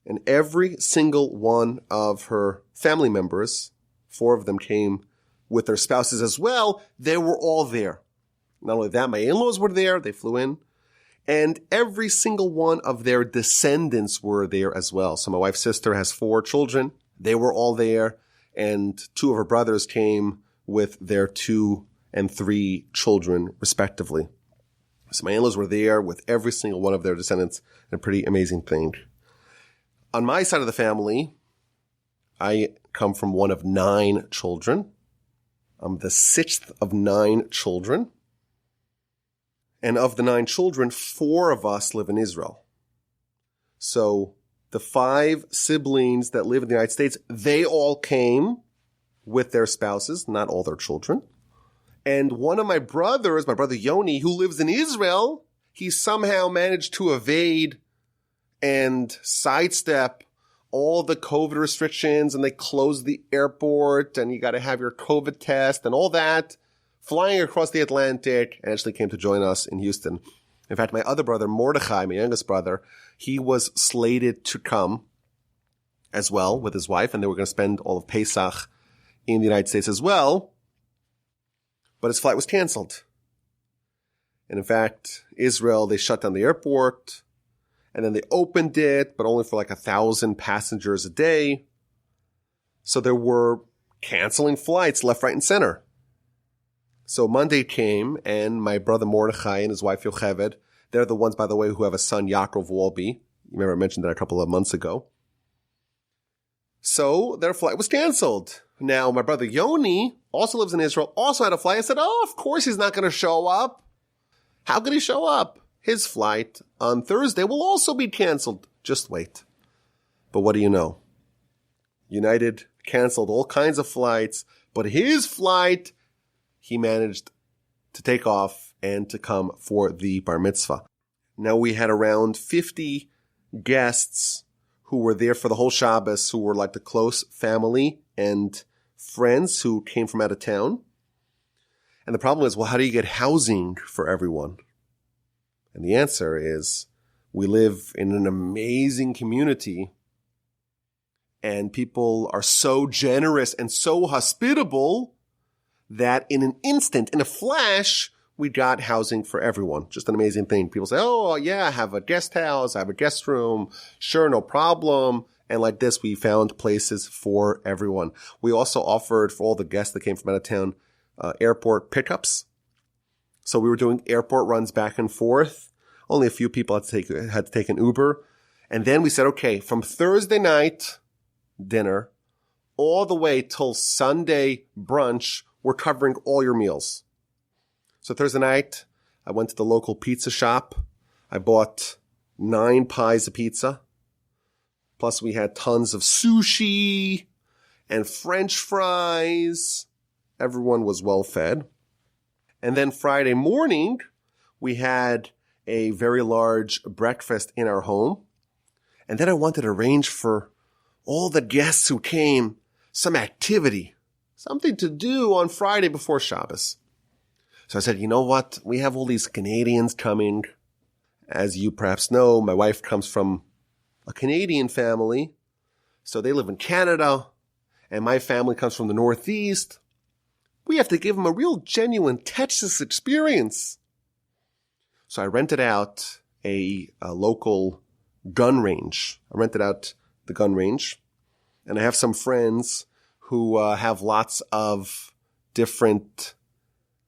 and every single one of her family members, 4 of them came with their spouses as well. They were all there. Not only that, my in-laws were there. They flew in. And every single one of their descendants were there as well. So my wife's sister has 4 children. They were all there. And 2 of her brothers came with their 2 and 3 children, respectively. So my in-laws were there with every single one of their descendants. A pretty amazing thing. On my side of the family, I come from one of 9 children. I'm the 6th of 9 children. And of the 9 children, 4 of us live in Israel. So the 5 siblings that live in the United States, they all came with their spouses, not all their children. And one of my brothers, my brother Yoni, who lives in Israel, he somehow managed to evade and sidestep all the COVID restrictions, and they closed the airport, and you got to have your COVID test and all that, flying across the Atlantic, and actually came to join us in Houston. In fact, my other brother, Mordechai, my youngest brother, he was slated to come as well with his wife, and they were going to spend all of Pesach in the United States as well. But his flight was canceled. And in fact, Israel, they shut down the airport, and then they opened it, but only for like 1,000 passengers a day. So there were canceling flights left, right, and center. So Monday came, and my brother Mordechai and his wife Yocheved, they're the ones, by the way, who have a son, Yaakov Wolbe. You remember I mentioned that a couple of months ago. So their flight was canceled. Now, my brother Yoni also lives in Israel, also had a flight. I said, of course he's not going to show up. How could he show up? His flight on Thursday will also be canceled. Just wait. But what do you know? United canceled all kinds of flights, but his flight, he managed to take off and to come for the bar mitzvah. Now we had around 50 guests who were there for the whole Shabbos, who were like the close family and friends who came from out of town. And the problem is, well, how do you get housing for everyone? And the answer is, we live in an amazing community, and people are so generous and so hospitable that in an instant, in a flash, we got housing for everyone. Just an amazing thing. People say, oh, yeah, I have a guest house, I have a guest room. Sure, no problem. And like this, we found places for everyone. We also offered for all the guests that came from out of town, airport pickups. So we were doing airport runs back and forth. Only a few people had to take an Uber. And then we said, okay, from Thursday night dinner all the way till Sunday brunch, we're covering all your meals. So Thursday night, I went to the local pizza shop. I bought 9 pies of pizza. Plus we had tons of sushi and French fries. Everyone was well fed. And then Friday morning, we had a very large breakfast in our home. And then I wanted to arrange for all the guests who came some activity, something to do on Friday before Shabbos. So I said, you know what? We have all these Canadians coming. As you perhaps know, my wife comes from a Canadian family. So they live in Canada. And my family comes from the Northeast. We have to give them a real genuine Texas experience. So I rented out a local gun range. I rented out the gun range. And I have some friends who have lots of different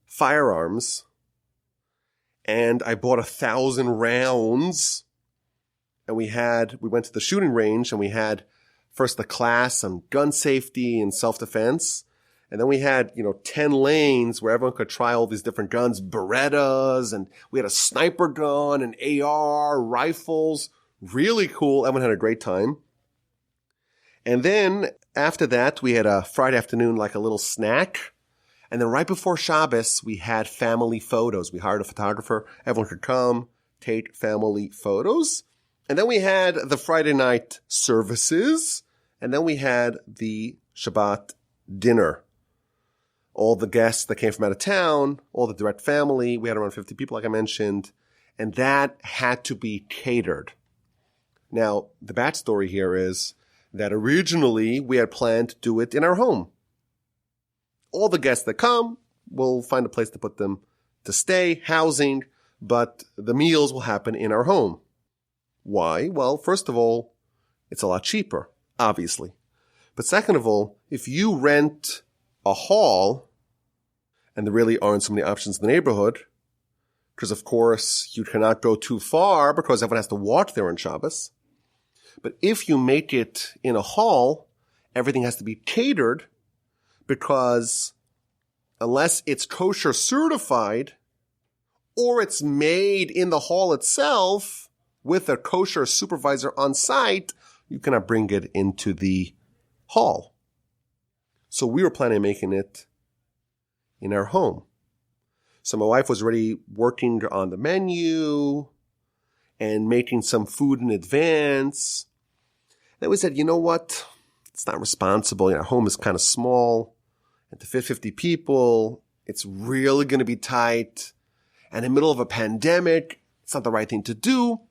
firearms. And I bought 1,000 rounds. And we went to the shooting range and we had first the class on gun safety and self-defense. And then we had, 10 lanes where everyone could try all these different guns, Berettas, and we had a sniper gun, an AR, rifles. Really cool. Everyone had a great time. And then after that, we had a Friday afternoon, like a little snack. And then right before Shabbos, we had family photos. We hired a photographer. Everyone could come, take family photos. And then we had the Friday night services. And then we had the Shabbat dinner. All the guests that came from out of town, all the direct family. We had around 50 people, like I mentioned. And that had to be catered. Now, the backstory here is that originally we had planned to do it in our home. All the guests that come, we'll find a place to put them to stay, housing, but the meals will happen in our home. Why? Well, first of all, it's a lot cheaper, obviously. But second of all, if you rent a hall, and there really aren't so many options in the neighborhood, because of course you cannot go too far because everyone has to walk there on Shabbos. But if you make it in a hall, everything has to be catered because unless it's kosher certified or it's made in the hall itself with a kosher supervisor on site, you cannot bring it into the hall. So we were planning on making it in our home. So my wife was already working on the menu and making some food in advance. Then we said, you know what? It's not responsible. Our home is kind of small. And to fit 50 people, it's really going to be tight. And in the middle of a pandemic, it's not the right thing to do.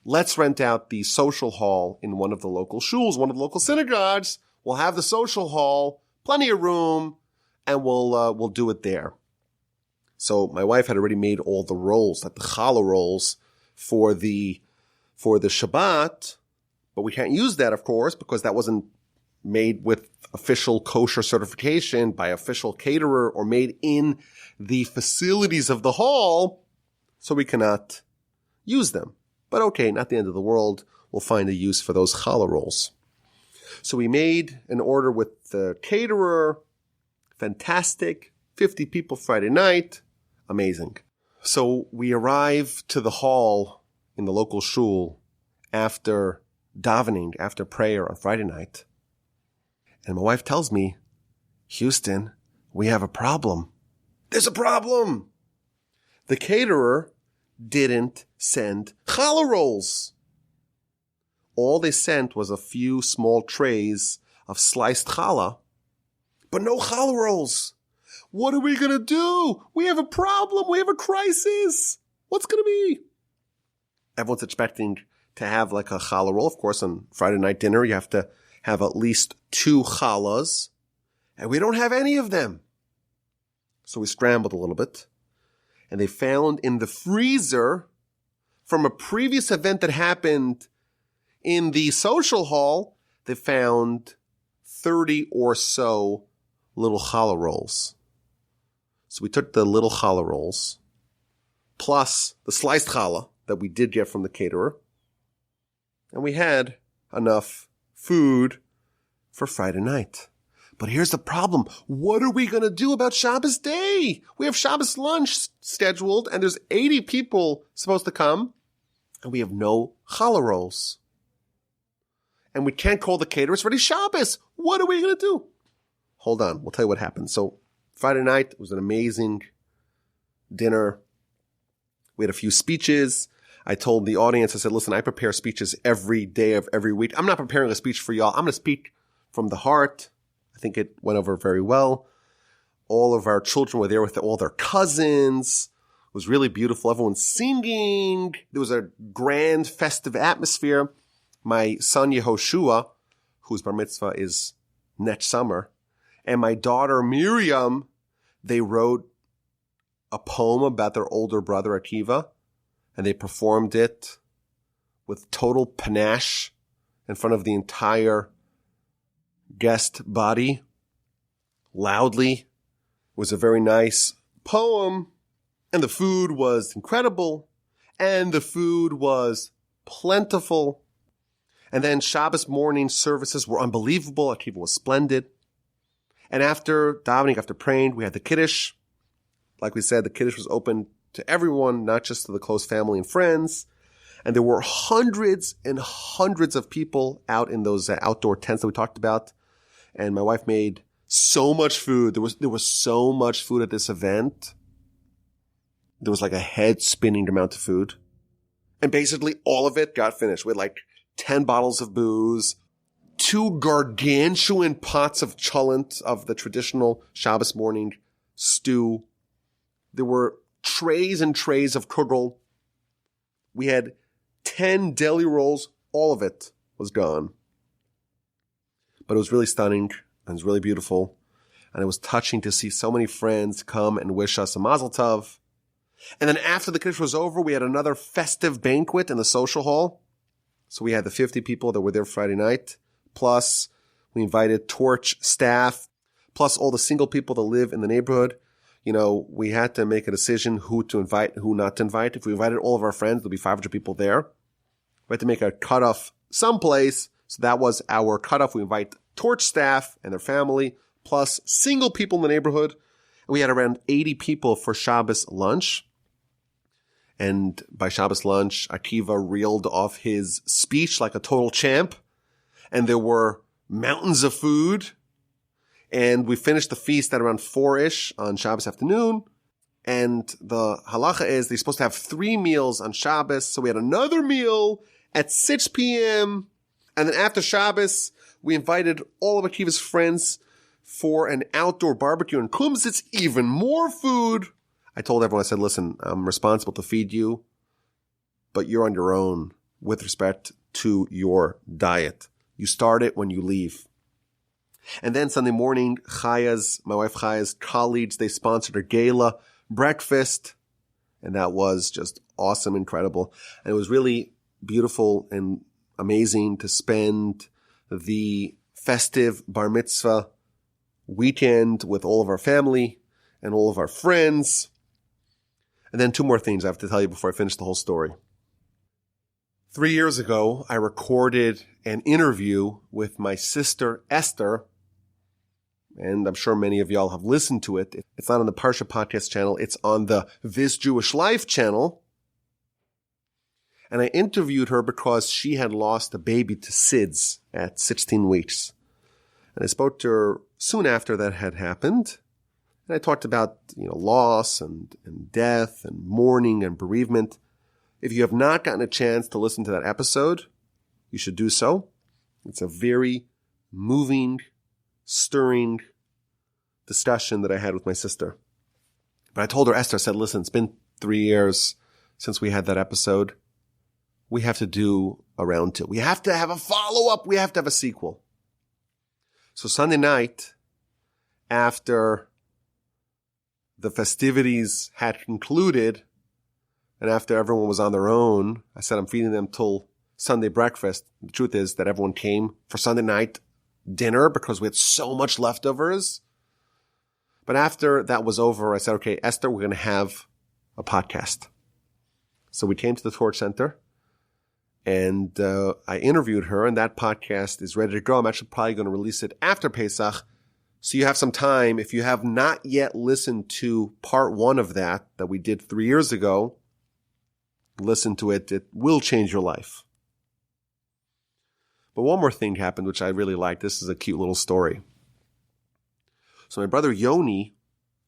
Let's rent out the social hall in one of the local shuls, one of the local synagogues. We'll have the social hall, plenty of room, and we'll do it there. So my wife had already made all the rolls, like the challah rolls for the Shabbat, but we can't use that, of course, because that wasn't made with official kosher certification by official caterer or made in the facilities of the hall, so we cannot use them. But okay, not the end of the world. We'll find a use for those challah rolls. So we made an order with the caterer. Fantastic. 50 people Friday night. Amazing. So we arrive to the hall in the local shul after davening, after prayer on Friday night. And my wife tells me, Houston, we have a problem. There's a problem. The caterer didn't send challah rolls. All they sent was a few small trays of sliced challah, but no challah rolls. What are we going to do? We have a problem. We have a crisis. What's going to be? Everyone's expecting to have like a challah roll. Of course, on Friday night dinner, you have to have at least 2 challahs, and we don't have any of them. So we scrambled a little bit, and they found in the freezer from a previous event that happened in the social hall, they found 30 or so little challah rolls. So we took the little challah rolls, plus the sliced challah that we did get from the caterer, and we had enough food for Friday night. But here's the problem. What are we going to do about Shabbos day? We have Shabbos lunch scheduled, and there's 80 people supposed to come, and we have no challah rolls. And we can't call the caterer. It's already Shabbos. What are we going to do? Hold on. We'll tell you what happened. So Friday night was an amazing dinner. We had a few speeches. I told the audience, I said, listen, I prepare speeches every day of every week. I'm not preparing a speech for y'all. I'm going to speak from the heart. I think it went over very well. All of our children were there with all their cousins. It was really beautiful. Everyone's singing. There was a grand festive atmosphere. My son Yehoshua, whose bar mitzvah is next summer, and my daughter Miriam, They wrote a poem about their older brother Akiva, and they performed it with total panache in front of the entire guest body, loudly. It was a very nice poem, and the food was incredible, and the food was plentiful. And then Shabbos morning services were unbelievable. Akiva was splendid. And after davening, after praying, we had the Kiddush. Like we said, the Kiddush was open to everyone, not just to the close family and friends. And there were hundreds and hundreds of people out in those outdoor tents that we talked about. And my wife made so much food. There was so much food at this event. There was like a head spinning amount of food. And basically all of it got finished. We had like 10 bottles of booze, 2 gargantuan pots of cholent, of the traditional Shabbos morning stew. There were trays and trays of kugel. We had 10 deli rolls. All of it was gone. But it was really stunning. It was really beautiful. And it was touching to see so many friends come and wish us a mazel tov. And then after the Kiddush was over, we had another festive banquet in the social hall. So we had the 50 people that were there Friday night. Plus, we invited Torch staff. Plus, all the single people that live in the neighborhood. You know, we had to make a decision who to invite, who not to invite. If we invited all of our friends, there'll be 500 people there. We had to make a cutoff someplace. So that was our cutoff. We invite Torch staff and their family, plus single people in the neighborhood. And we had around 80 people for Shabbos lunch. And by Shabbos lunch, Akiva reeled off his speech like a total champ. And there were mountains of food. And we finished the feast at around 4-ish on Shabbos afternoon. And the halacha is they're supposed to have 3 meals on Shabbos. So we had another meal at 6 p.m. And then after Shabbos, we invited all of Akiva's friends for an outdoor barbecue in Kumsitz. Even more food. I told everyone, I said, listen, I'm responsible to feed you, but you're on your own with respect to your diet. You start it when you leave. And then Sunday morning, my wife Chaya's colleagues, they sponsored a gala breakfast. And that was just awesome, incredible. And it was really beautiful and amazing to spend the festive bar mitzvah weekend with all of our family and all of our friends. And then 2 more things I have to tell you before I finish the whole story. 3 years ago, I recorded an interview with my sister Esther, and I'm sure many of y'all have listened to it. It's not on the Parsha Podcast channel. It's on the This Jewish Life channel. And I interviewed her because she had lost a baby to SIDS at 16 weeks. And I spoke to her soon after that had happened. And I talked about, loss and death and mourning and bereavement. If you have not gotten a chance to listen to that episode, you should do so. It's a very moving, stirring discussion that I had with my sister. But I told her, Esther, I said, listen, it's been 3 years since we had that episode. We have to do a round 2. We have to have a follow-up. We have to have a sequel. So Sunday night, after the festivities had concluded, and after everyone was on their own, I said, I'm feeding them till Sunday breakfast. The truth is that everyone came for Sunday night dinner because we had so much leftovers. But after that was over, I said, okay, Esther, we're going to have a podcast. So we came to the Torch Center and I interviewed her, and that podcast is ready to go. I'm actually probably going to release it after Pesach. So you have some time. If you have not yet listened to part 1 of that we did 3 years ago, listen to it. It will change your life. But one more thing happened, which I really liked. This is a cute little story. So my brother Yoni,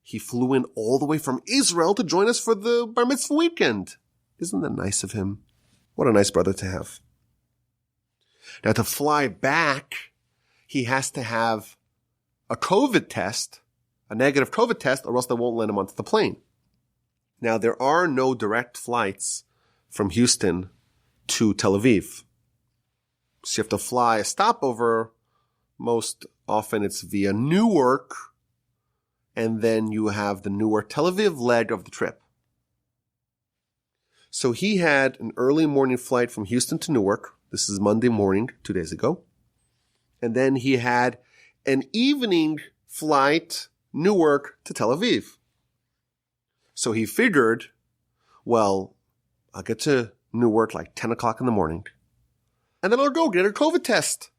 he flew in all the way from Israel to join us for the bar mitzvah weekend. Isn't that nice of him? What a nice brother to have. Now to fly back, he has to have a COVID test, a negative COVID test, or else they won't let him onto the plane. Now, there are no direct flights from Houston to Tel Aviv. So you have to fly a stopover. Most often it's via Newark. and then you have the Newark Tel Aviv leg of the trip. So he had an early morning flight from Houston to Newark. This is Monday morning, 2 days ago. And then he had an evening flight, Newark to Tel Aviv. So he figured, well, I'll get to Newark like 10 o'clock in the morning, and then I'll go get a COVID test.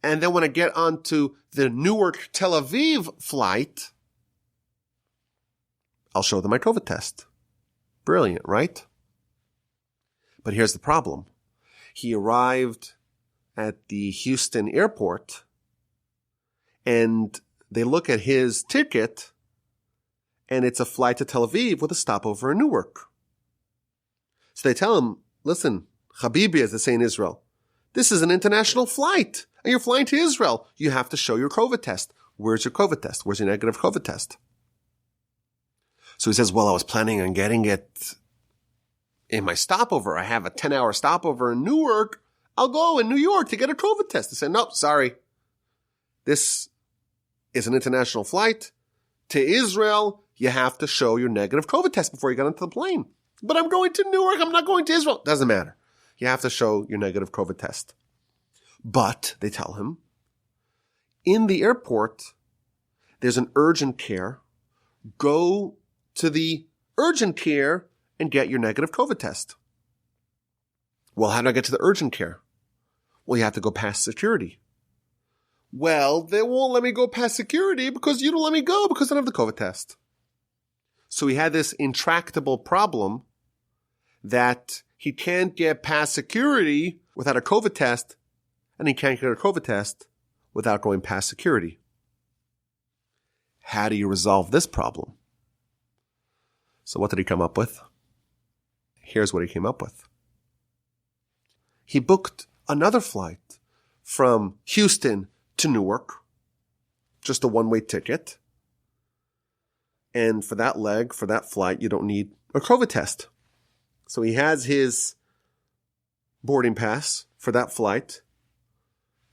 And then when I get onto the Newark Tel Aviv flight, I'll show them my COVID test. Brilliant, right? But here's the problem. He arrived at the Houston airport, and they look at his ticket, and it's a flight to Tel Aviv with a stopover in Newark. So they tell him, listen, Habibi, as they say in Israel, this is an international flight, and you're flying to Israel. You have to show your COVID test. Where's your COVID test? Where's your negative COVID test? So he says, well, I was planning on getting it in my stopover. I have a 10-hour stopover in Newark. I'll go in New York to get a COVID test. They said, nope, sorry. This is an international flight to Israel. You have to show your negative COVID test before you get onto the plane. But I'm going to Newark. I'm not going to Israel. Doesn't matter. You have to show your negative COVID test. But, they tell him, in the airport, there's an urgent care. Go to the urgent care and get your negative COVID test. Well, how do I get to the urgent care? Well, you have to go past security. Well, they won't let me go past security because you don't let me go because I don't have the COVID test. So he had this intractable problem that he can't get past security without a COVID test, and he can't get a COVID test without going past security. How do you resolve this problem? So what did he come up with? Here's what he came up with. He booked another flight from Houston to Newark, just a one-way ticket. And for that leg, for that flight, you don't need a COVID test. So he has his boarding pass for that flight,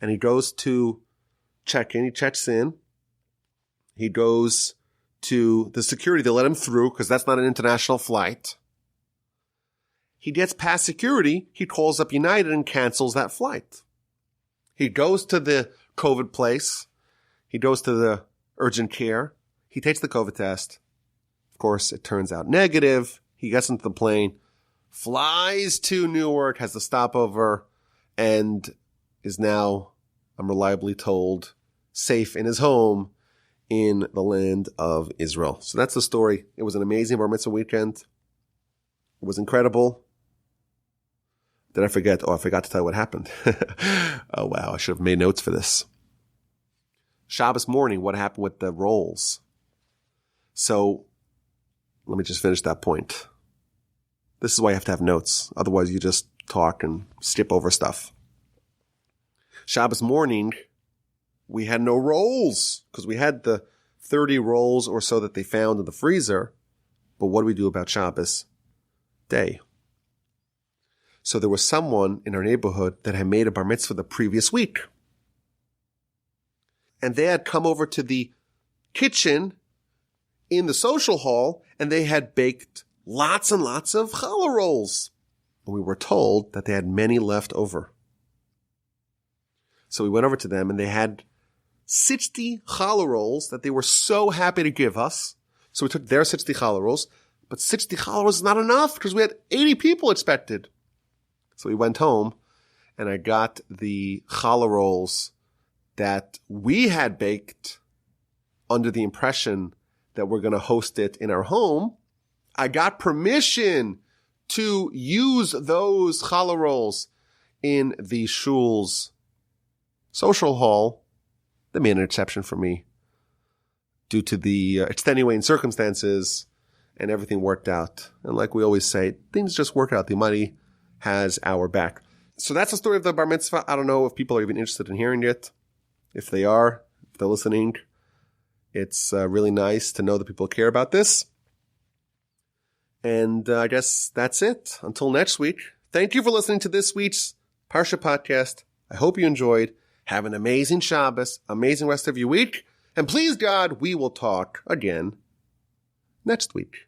and he goes to check in. He checks in. He goes to the security. They let him through because that's not an international flight. He gets past security. He calls up United and cancels that flight. He goes to the COVID place. He goes to the urgent care. He takes the COVID test. Of course, it turns out negative. He gets into the plane, flies to Newark, has the stopover, and is now, I'm reliably told, safe in his home in the land of Israel. So that's the story. It was an amazing Bar Mitzvah weekend. It was incredible. Did I forget? Oh, I forgot to tell you what happened. Oh, wow. I should have made notes for this. Shabbos morning, what happened with the rolls? So let me just finish that point. This is why you have to have notes. Otherwise, you just talk and skip over stuff. Shabbos morning, we had no rolls because we had the 30 rolls or so that they found in the freezer. But what do we do about Shabbos day? So there was someone in our neighborhood that had made a bar mitzvah the previous week. And they had come over to the kitchen in the social hall, and they had baked lots and lots of challah rolls. And we were told that they had many left over. So we went over to them, and they had 60 challah rolls that they were so happy to give us. So we took their 60 challah rolls, but 60 challah rolls is not enough because we had 80 people expected. So we went home, and I got the challah rolls that we had baked under the impression that we're going to host it in our home. I got permission to use those challah rolls in the shul's social hall. They made an exception for me due to the extenuating circumstances, and everything worked out. And like we always say, things just work out. The Almighty has our back. So that's the story of the bar mitzvah. I don't know if people are even interested in hearing it. If they are, if they're listening, it's really nice to know that people care about this. And I guess that's it. Until next week, thank you for listening to this week's Parsha Podcast. I hope you enjoyed. Have an amazing Shabbos, amazing rest of your week, And please God, we will talk again next week.